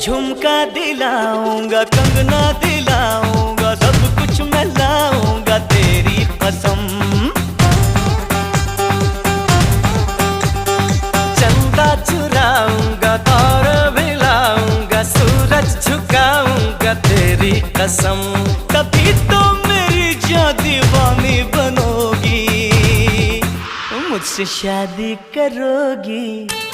झुमका दिलाऊंगा, कंगना दिलाऊंगा, सब कुछ मैं लाऊंगा तेरी कसम। चंदा चुराऊंगा, तारे भी लाऊंगा, सूरज झुकाऊंगा तेरी कसम। तभी तो मेरी जान दीवानी बनोगी, मुझसे शादी करोगी।